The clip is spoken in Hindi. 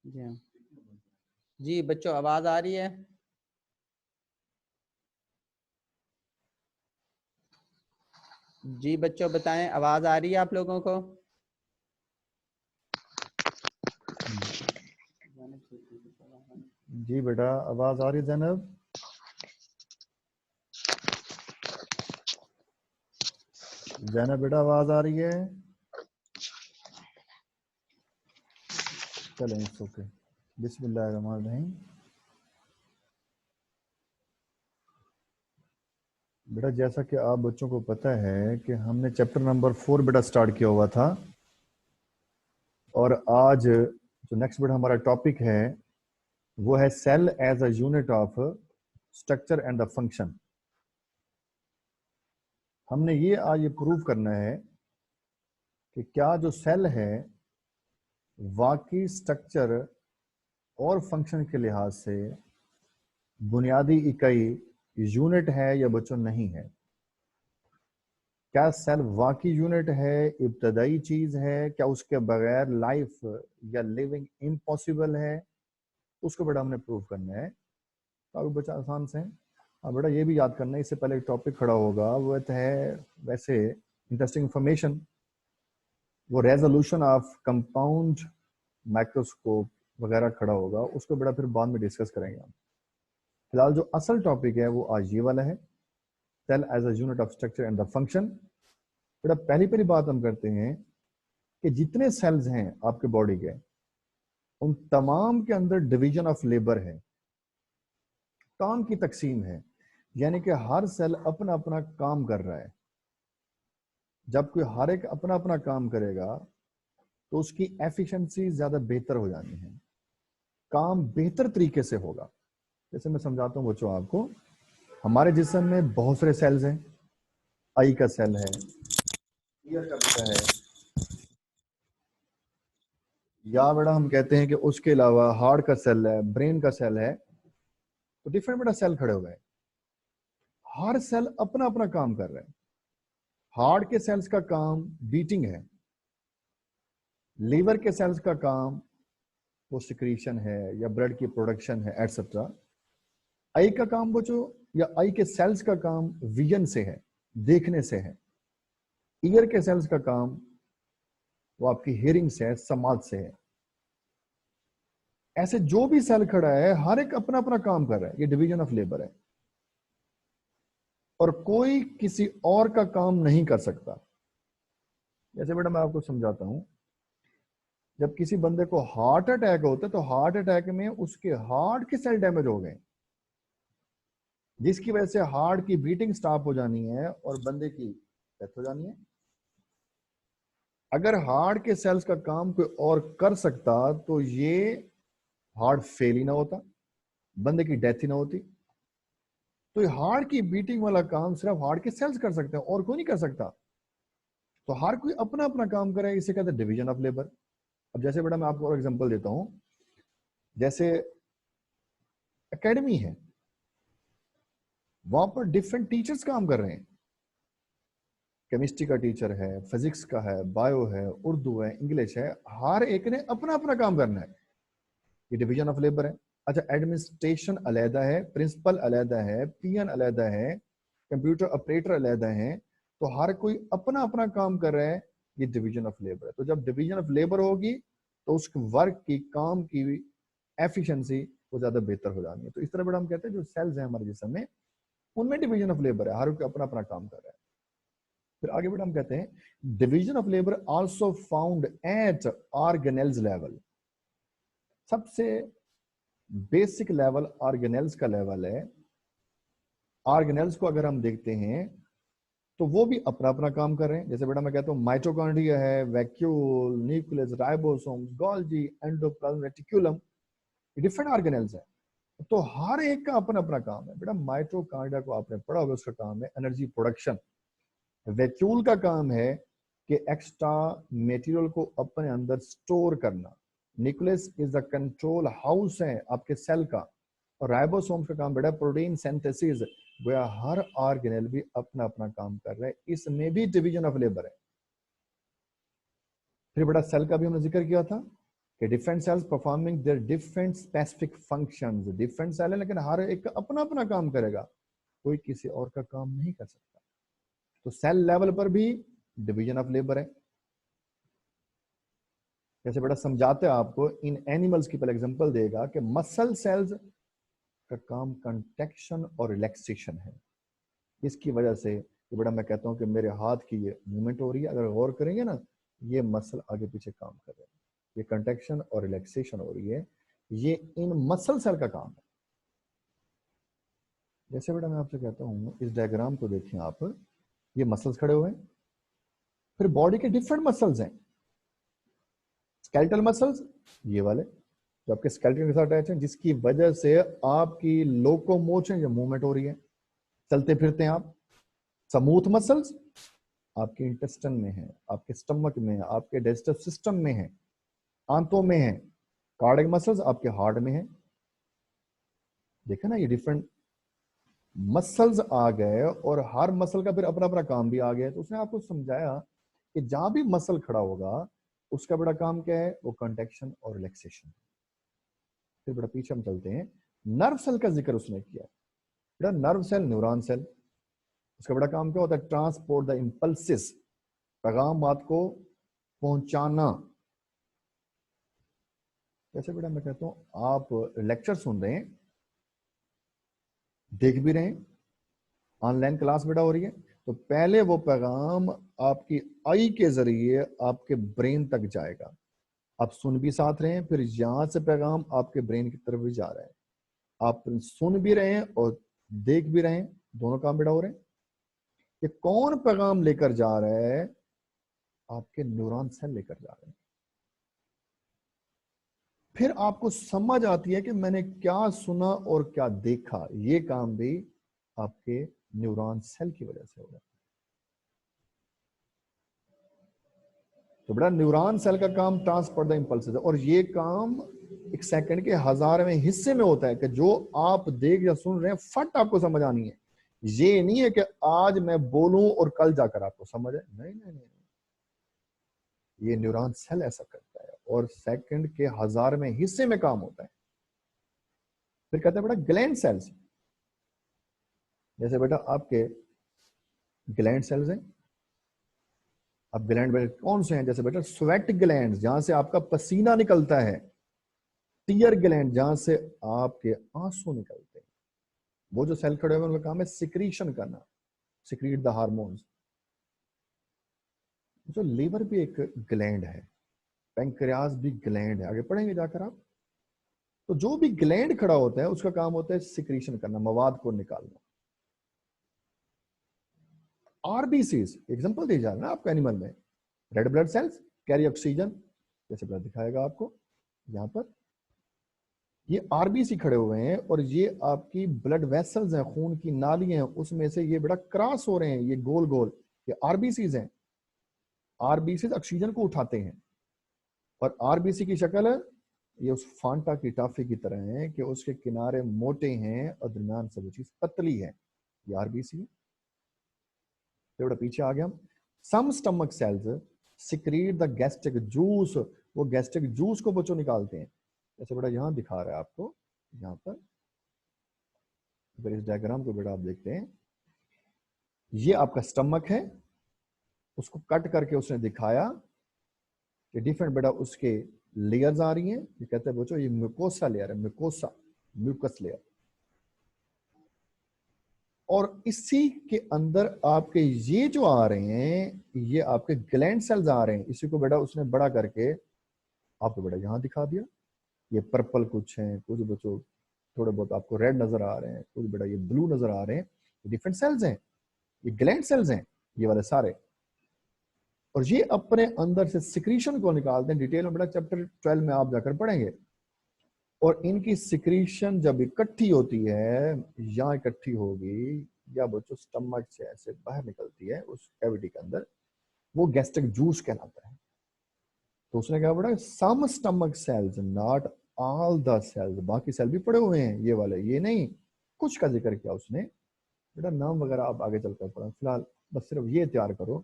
जी हाँ जी बच्चों, आवाज आ रही है? जी बच्चों बताएं, आवाज आ रही है आप लोगों को? जी बेटा, आवाज आ रही है ज़ैनब? ज़ैनब बेटा, आवाज आ रही है? चलें, इट्स ओके। बिस्मिल्लाहिर्रहमानिर्रहीम। बेटा, जैसा कि आप बच्चों को पता है कि हमने चैप्टर नंबर 4 बेटा स्टार्ट किया हुआ था, और आज जो नेक्स्ट बेटा हमारा टॉपिक है वो है cell as a unit of structure and the function. हमने ये आज ये प्रूव करना है कि क्या जो सेल है वाकई स्ट्रक्चर और फंक्शन के लिहाज से बुनियादी इकाई यूनिट है या बच्चों नहीं है। क्या सेल वाकई यूनिट है, इब्तदाई चीज है, क्या उसके बगैर लाइफ या लिविंग इम्पॉसिबल है, उसको बेटा हमने प्रूव करना है। तो बच्चा आसान से अब बेटा ये भी याद करना है, इससे पहले एक टॉपिक खड़ा होगा वो है वैसे इंटरेस्टिंग इंफॉर्मेशन, वो रेजोल्यूशन ऑफ कंपाउंड माइक्रोस्कोप वगैरह खड़ा होगा, उसको बेटा फिर बाद में डिस्कस करेंगे हम। फिलहाल जो असल टॉपिक है वो आज ये वाला है, cell as a unit of structure and the function. बेटा पहली बात हम करते हैं कि जितने सेल्स हैं आपके बॉडी के, उन तमाम के अंदर डिवीजन ऑफ लेबर है, काम की तकसीम है, यानी कि हर सेल अपना अपना काम कर रहा है। जब कोई हर एक अपना अपना काम करेगा तो उसकी एफिशिएंसी ज्यादा बेहतर हो जानी है, काम बेहतर तरीके से होगा। जैसे मैं समझाता हूँ बच्चों आपको, हमारे जिस्म में बहुत सारे सेल्स हैं, आई का सेल है, ईयर का सेल है, या बेटा हम कहते हैं कि उसके अलावा हार्ट का सेल है, ब्रेन का सेल है, तो डिफरेंट बेटा सेल खड़े हुए हैं। हर सेल अपना अपना काम कर रहा है। हार्ट के सेल्स का काम बीटिंग है, लीवर के सेल्स का काम वो सिक्रीशन है या ब्लड की प्रोडक्शन है, एटसेट्रा। आई का काम बच्चों, या आई के सेल्स का काम विजन से है, देखने से है। ईयर के सेल्स का काम वो आपकी हियरिंग से है, समाज से है। ऐसे जो भी सेल खड़ा है हर एक अपना अपना काम कर रहा है, ये डिवीजन ऑफ लेबर है, और कोई किसी और का काम नहीं कर सकता। जैसे बेटा मैं आपको समझाता हूं, जब किसी बंदे को हार्ट अटैक होता है तो हार्ट अटैक में उसके हार्ट के सेल डैमेज हो गए, जिसकी वजह से हार्ट की बीटिंग स्टॉप हो जानी है और बंदे की डेथ हो जानी है। अगर हार्ट के सेल्स का काम कोई और कर सकता तो ये हार्ट फेल ही ना होता, बंदे की डेथ ही ना होती। तो ये हार्ट की बीटिंग वाला काम सिर्फ हार्ट के सेल्स कर सकते हैं और कोई नहीं कर सकता। तो हर कोई अपना अपना काम करे, इसे कहते हैं डिवीजन ऑफ लेबर। अब जैसे बेटा मैं आपको और एग्जांपल देता हूं, जैसे एकेडमी है, वहां पर डिफरेंट टीचर्स काम कर रहे हैं। केमिस्ट्री का टीचर है, फिजिक्स का है, बायो है, उर्दू है, इंग्लिश है, हर एक ने अपना अपना काम करना है, ये डिवीजन ऑफ लेबर है। अच्छा, एडमिनिस्ट्रेशन अलहदा है, प्रिंसिपल अलहदा है, पीएन अलहदा है, कंप्यूटर ऑपरेटर अलहदा है, तो हर कोई अपना अपना काम कर रहा है, ये डिवीजन ऑफ लेबर है। तो जब डिवीजन ऑफ लेबर होगी तो उस वर्क की, काम की एफिशिएंसी वो ज्यादा बेहतर हो जानी है। तो इस तरह बड़ा हम कहते हैं जो सेल्स हैं हमारे जिस्म में, उनमें डिवीजन ऑफ लेबर है, हर कोई अपना अपना काम कर रहा है। फिर आगे बेटा हम कहते हैं division of labour also found at organelles level. सबसे बेसिक लेवल ऑर्गेनेल्स का लेवल है। ऑर्गेनेल्स को अगर हम देखते हैं तो वो भी अपना अपना काम कर रहे हैं। जैसे बेटा मैं कहता हूँ माइटोकॉन्ड्रिया है, vacuole, nucleus, ribosomes, Golgi, endoplasm reticulum, different organelles है। तो हर एक का अपना अपना काम है। बेटा माइटोकॉन्ड्रिया को आपने पढ़ा होगा, उसका काम है एनर्जी प्रोडक्शन। वैक्यूल का काम है कि एक्स्ट्रा मटेरियल को अपने अंदर स्टोर करना। Nucleus is the control house है आपके सेल का। और राइबोसोम्स का काम बेटा प्रोटीन सिंथेसिस। गोया हर ऑर्गेनेल भी अपना अपना काम कर रहा है, इसमें भी डिवीजन ऑफ लेबर है। फिर बेटा सेल का भी हमने जिक्र किया था कि different cells performing their different specific functions. Different cell है लेकिन हर एक अपना अपना काम करेगा, कोई किसी और का काम नहीं कर सकता। तो सेल लेवल पर भी डिवीजन ऑफ लेबर है। जैसे बेटा समझाते हैं आपको, इन एनिमल्स की पहले एग्जांपल देगा कि मसल सेल्स का काम कंट्रैक्शन और रिलैक्सेशन है। इसकी वजह से ये बेटा मैं कहता हूँ कि मेरे हाथ की ये मूवमेंट हो रही है, अगर गौर करेंगे ना, ये मसल आगे पीछे काम कर रहे हैं, ये कंट्रैक्शन और रिलैक्सेशन हो रही है, ये इन मसल सेल का काम है। जैसे बेटा मैं आपसे कहता हूँ, इस डायग्राम को देखिए आप, ये मसल्स खड़े हुए हैं, फिर बॉडी के डिफरेंट मसल्स हैं। स्केलेटल मसल्स ये वाले जो आपके स्केलेटन के साथ अटैच हैं, जिसकी वजह से आपकी लोकोमोशन या मूवमेंट हो रही है, चलते फिरते हैं आप। स्मूथ मसल्स आपके इंटेस्टाइन में है, आपके स्टमक में है, आपके डाइजेस्टिव सिस्टम में है, आंतों में है। कार्डियक मसल्स आपके हार्ट में है। देखा ना, ये डिफरेंट मसल्स आ गए और हर मसल का फिर अपना अपना काम भी आ गया। तो उसने आपको समझाया कि जहां भी मसल खड़ा होगा उसका बड़ा काम क्या है, वो कंट्रैक्शन और रिलैक्सेशन। फिर बड़ा पीछे हम चलते हैं, नर्व सेल का जिक्र उसने किया। बड़ा नर्व सेल, न्यूरॉन सेल, उसका बड़ा काम क्या होता है, ट्रांसपोर्ट द इंपल्सिस, पैगाम बात को पहुंचाना। जैसे बेटा मैं कहता हूं, आप लेक्चर सुन रहे हैं, देख भी रहे हैं, ऑनलाइन क्लास बेटा हो रही है, तो पहले वो पैगाम आपकी आई के जरिए आपके ब्रेन तक जाएगा। आप सुन भी साथ रहे हैं, फिर यहां से पैगाम आपके ब्रेन की तरफ भी जा रहा है। आप सुन भी रहे हैं और देख भी रहे हैं, दोनों काम बेटा हो रहे हैं। ये कौन पैगाम लेकर जा रहा है, आपके न्यूरॉन सेल लेकर जा रहे हैं। फिर आपको समझ आती है कि मैंने क्या सुना और क्या देखा। ये काम भी आपके न्यूरॉन सेल की वजह से हो रहा है। तो बड़ा न्यूरॉन सेल का काम ट्रांसपोर्ट द इंपल्सेस है, और ये काम एक सेकंड के 1000वें हिस्से में होता है कि जो आप देख या सुन रहे हैं फट आपको समझ आनी है। ये नहीं है कि आज मैं बोलूं और कल जाकर आपको समझ आए, नहीं नहीं नहीं, ये न्यूरॉन सेल ऐसा करता है और सेकंड के 1000वें हिस्से में काम होता है। फिर कहते हैं बेटा ग्लैंड सेल्स। जैसे बेटा आपके ग्लैंड सेल्स हैं, अब ग्लैंड बेटा कौन से हैं, जैसे बेटा स्वेट ग्लैंड जहां से आपका पसीना निकलता है, टीयर ग्लैंड जहां से आपके आंसू निकलते हैं। वो जो सेल खड़े हुए उनका काम है सिक्रीशन करना, सिक्रीट द हार्मोन्स। जो लीवर भी एक ग्लैंड है, पैंक्रियास भी ग्लैंड है, आगे पढ़ेंगे जाकर आप। तो जो भी ग्लैंड खड़ा होता है उसका काम होता है सिक्रीशन करना, मवाद को निकालना। आरबीसीज एग्जांपल दी जा रहा है ना आपको एनिमल में, red blood cells carry oxygen, जैसे ब्लड दिखाएगा आपको यहां पर। ये आरबीसी खड़े हुए हैं और ये आपकी ब्लड वेसल्स हैं, खून की नालियां हैं, उसमें से ये बड़ा क्रॉस हो रहे हैं, ये गोल गोल, ये आरबीसीज हैं। आरबीसीज ऑक्सीजन को उठाते हैं और आरबीसी की शक्ल है, ये उस फांटा की टॉफी की तरह है कि उसके किनारे मोटे हैं और दरमियान से वो चीज पतली है, ये आरबीसी है। थोड़ा पीछे आ गया हम, some stomach cells secrete the gastric juice, वो गैस्ट्रिक जूस को बच्चों निकालते हैं। जैसे बेटा यहां दिखा रहा है आपको, यहां पर अगर इस डायग्राम को बेटा आप देखते हैं, ये आपका स्टमक है, उसको कट करके उसने दिखाया कि डिफरेंट बेटा उसके लेयर्स आ रही हैं। ये कहते हैं बच्चों ये म्यूकोसा लेयर है, म्यूकोसा, म्यूकस लेयर। और इसी के अंदर आपके ये जो आ रहे हैं, ये आपके ग्लैंड सेल्स आ रहे हैं। इसी को बेटा उसने बड़ा करके आपको बेटा यहां दिखा दिया। ये पर्पल कुछ हैं, कुछ बच्चों थोड़े बहुत आपको रेड नजर आ रहे हैं, कुछ बेटा ये ब्लू नजर आ रहे हैं, ये डिफरेंट सेल्स हैं, ये ग्लैंड सेल्स हैं, ये वाले सारे। और ये अपने अंदर से सिक्रीशन को निकालते हैं। डिटेल में बेटा चैप्टर 12 में आप जाकर पढ़ेंगे। और इनकी सिक्रीशन जब इकट्ठी होती है, या इकट्ठी होगी या बच्चों स्टमक से ऐसे बाहर निकलती है उस कैविटी के अंदर, वो गैस्ट्रिक जूस कहलाता है। तो उसने क्या पढ़ा, some stomach cells not all the cells, बाकी सेल भी पड़े हुए हैं ये वाले, ये नहीं, कुछ का जिक्र किया उसने। बेटा नाम वगैरह आप आगे चलकर पढ़ा, फिलहाल बस सिर्फ ये तैयार करो